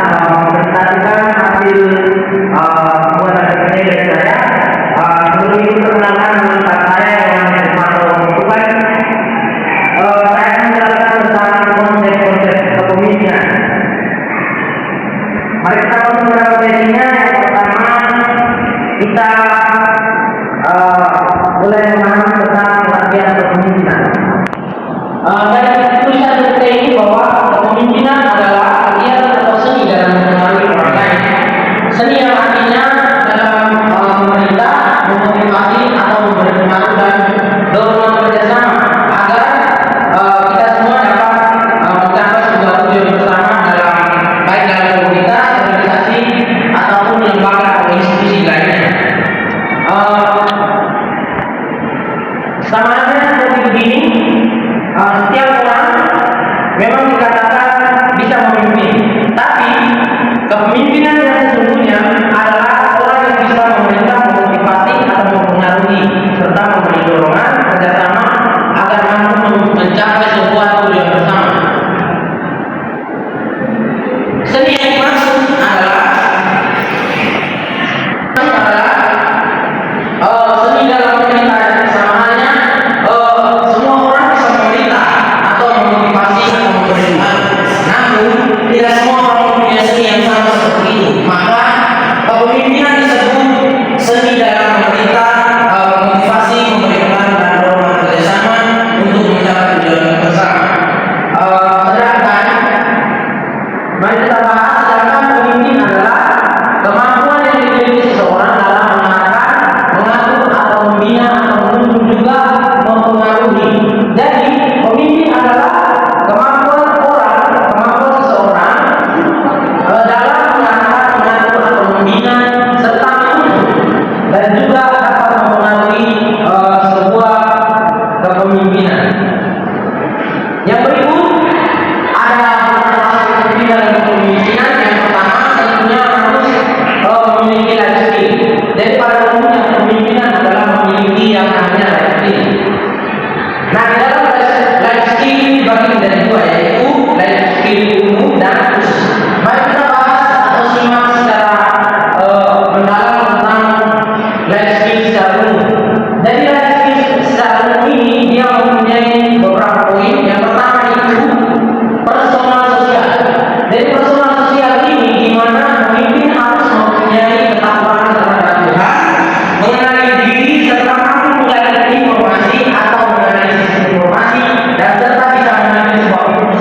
mempresentasikan hasil buatan kerja dari saya. Sebelum itu perkenalkan nama saya yang Hermanto Tupai. Saya akan menjelaskan tentang konsep-konsep kepemimpinan. Mari kita masuk beberapa bagiannya. Yang pertama, kita mulai memahami tentang pengertian kepemimpinan. Dari tulisan kita ini bahwa kepemimpinan adalah kegiatan atau seni dalam mengenali orang lain. Seni yang artinya dalam memerintah, memotivasi atau memberi pengaruh dan dorongan kerjasama agar kita semua dapat mencapai sebuah tujuan bersama dalam baik dalam komunitas, organisasi ataupun lembaga atau institusi lainnya. Sama halnya seperti begini, setiap orang memang dikatakan bisa memimpin, tapi kepemimpinan yang sesungguhnya adalah orang yang bisa memerintah, memotivasi atau mempengaruhi serta memberi dorongan kerjasama agar mampu mencapai sebuah tujuan bersama. Seni yang dimaksud adalah seni dalam memerintah. Sama halnya semua orang bisa memerintah atau memotivasi atau memberi pengaruh. Namun tidak semua orang punya seni yang sama seperti itu. Maka kepemimpinan disebut seni dalam memerintah, memotivasi, memberi pengaruh dan dorongan kerjasama untuk mencapai tujuan bersama. Sedangkan mari kita bahas, sedangkan pemimpin adalah kemampuan yang dimiliki seseorang dalam mengarahkan, mengatur atau membina atau menuntun juga mempengaruhi. Jadi pemimpin adalah kemampuan seseorang dalam mengarahkan, mengatur atau membina serta menuntun dan juga dapat mempengaruhi sebuah kepemimpinan. Yang berikut ada beberapa strategi dalam kepemimpinan. Yang pertama tentunya harus memiliki life skill. Jadi pada umumnya kepemimpinan adalah memiliki yang namanya life skill. Nah, di dalam life skill dibagi menjadi dua, yaitu life skill umum dan khusus. Mari kita bahas atau simak secara mendalam tentang life skill secara umum. Jadi life skill secara umum ini dia mempunyai beberapa poin. Yang pertama itu personal sosial. Jadi personal sosial ini di mana pemimpin harus mempunyai ketakwaan terhadap Tuhan, mengenali diri serta mampu mengalami informasi atau menganalisis informasi dan serta bisa mengambil sebuah keputusan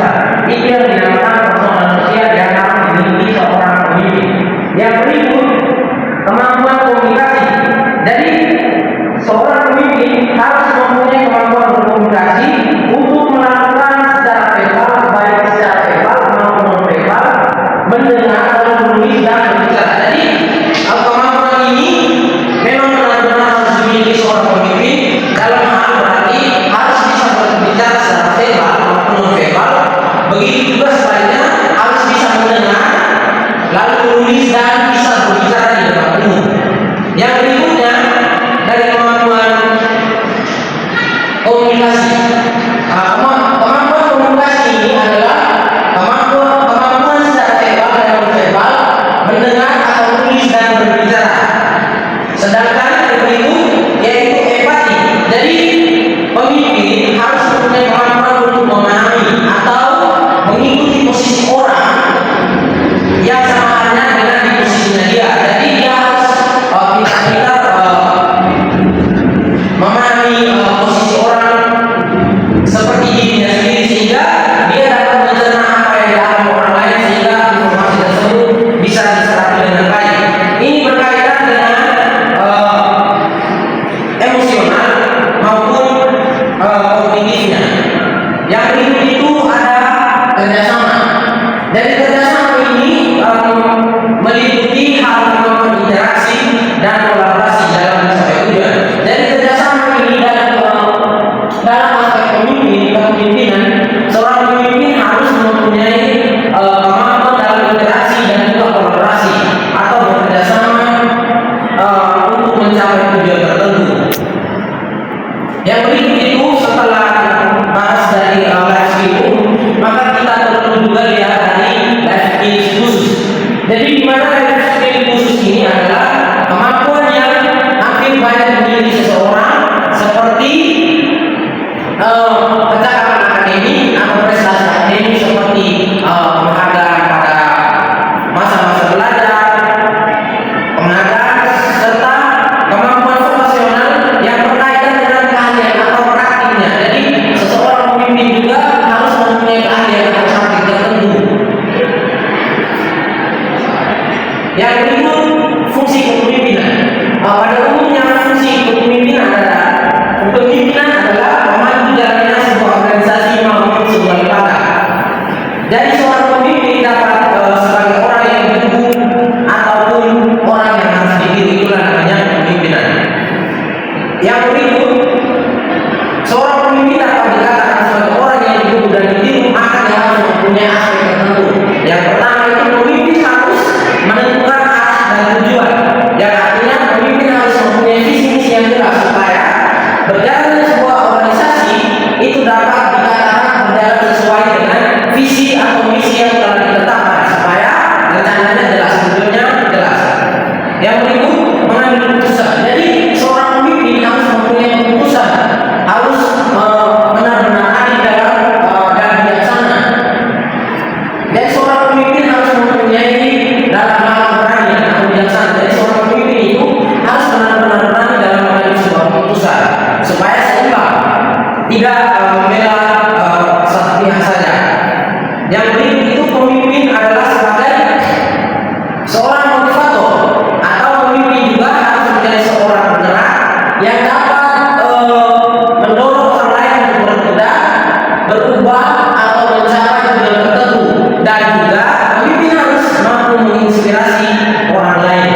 atau mencapai tujuan tertentu, dan juga pemimpin harus mampu menginspirasi orang lain.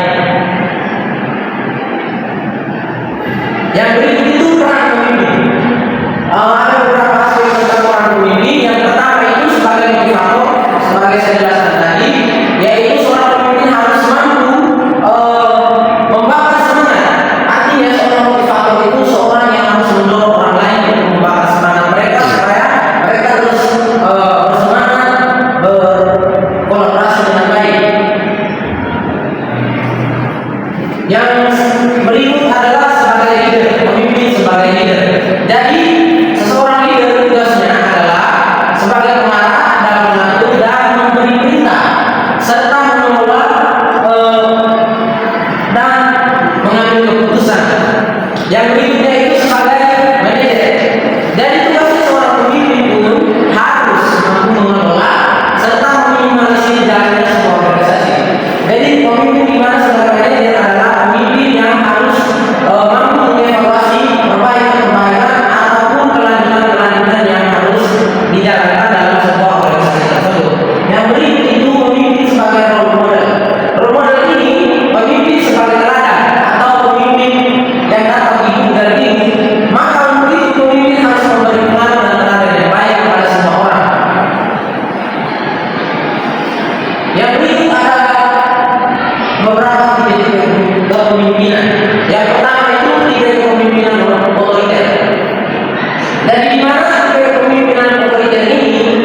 Yang berikut itu peran pemimpin. Ada beberapa aspek tentang peran pemimpin. Yang pertama itu sebagai motivator, sebagai saya jelaskan tadi, yaitu seorang pemimpin harus mampu membakar semangat. Artinya seorang motivator itu seorang yang harus mendorong orang lain untuk membakar semangat mereka supaya mereka terus bersemangat berkolaborasi dengan baik. Yang berikut adalah sebagai leader, pemimpin sebagai leader. Jadi seseorang leader tugasnya adalah sebagai pengarah dalam mengatur dan memberi perintah serta mengelola dan mengambil keputusan. Yang berikutnya itu sebagai manajer. Jadi tugasnya seorang pemimpin pun harus mampu mengelola serta meminimalisir jalannya sebuah organisasi. Jadi pemimpin di mana sebagai manajer adalah pemimpin yang harus mampu mengevaluasi perbaikan-perbaikan ataupun kelanjutan-kelanjutan yang harus dijalankan dalam sebuah organisasi tersebut. Yang berikut itu pemimpin sebagai role model. Role model ini pemimpin sebagai teladan atau pemimpin yang dapat diikuti dari ibu. Maka untuk itu pemimpin harus memberi pengaruh dan teladan yang baik kepada semua orang. Yang berikut ada beberapa tipe kepemimpinan. Yang pertama itu tipe kepemimpinan otoriter. Dan di mana tipe kepemimpinan otoriter ini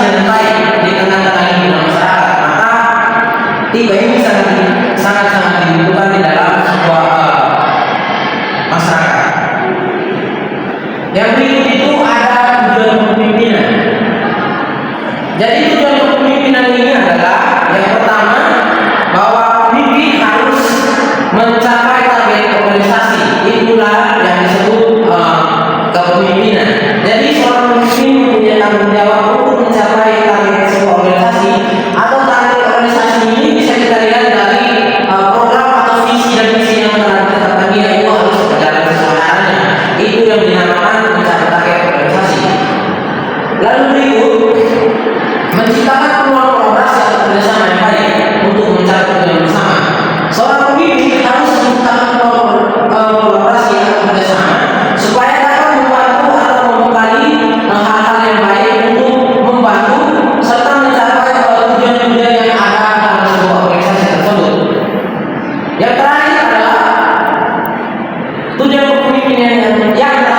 dengan baik di tengah-tengah lingkungan masyarakat, maka tiba ini sangat dibutuhkan di dalam sebuah masyarakat. Yang berikut itu ada tujuan kepemimpinan. Jadi tujuan kepemimpinan ini adalah yang pertama, bahwa pemimpin harus mencapai target organisasi. Itulah yang disebut kepemimpinan. Jadi seorang pemimpin mempunyai tanggung jawab untuk mencapai target sebuah organisasi, atau target organisasi ini bisa kita lihat dari program atau visi dan misi yang telah ditetapkan dia itu harus berjalan sesuai arahnya. Itu yang dinamakan mencapai target organisasi. Lalu berikut, menciptakan peluang kolaborasi atau kerjasama yang baik untuk mencapai tujuan bersama. Seorang pemimpin harus menciptakan peluang kolaborasi atau kerjasama supaya dapat membantu atau membekali hal-hal yang baik untuk membantu serta mencapai tujuan-tujuan yang ada dalam sebuah organisasi tersebut. Yang terakhir adalah tujuan kepemimpinan yang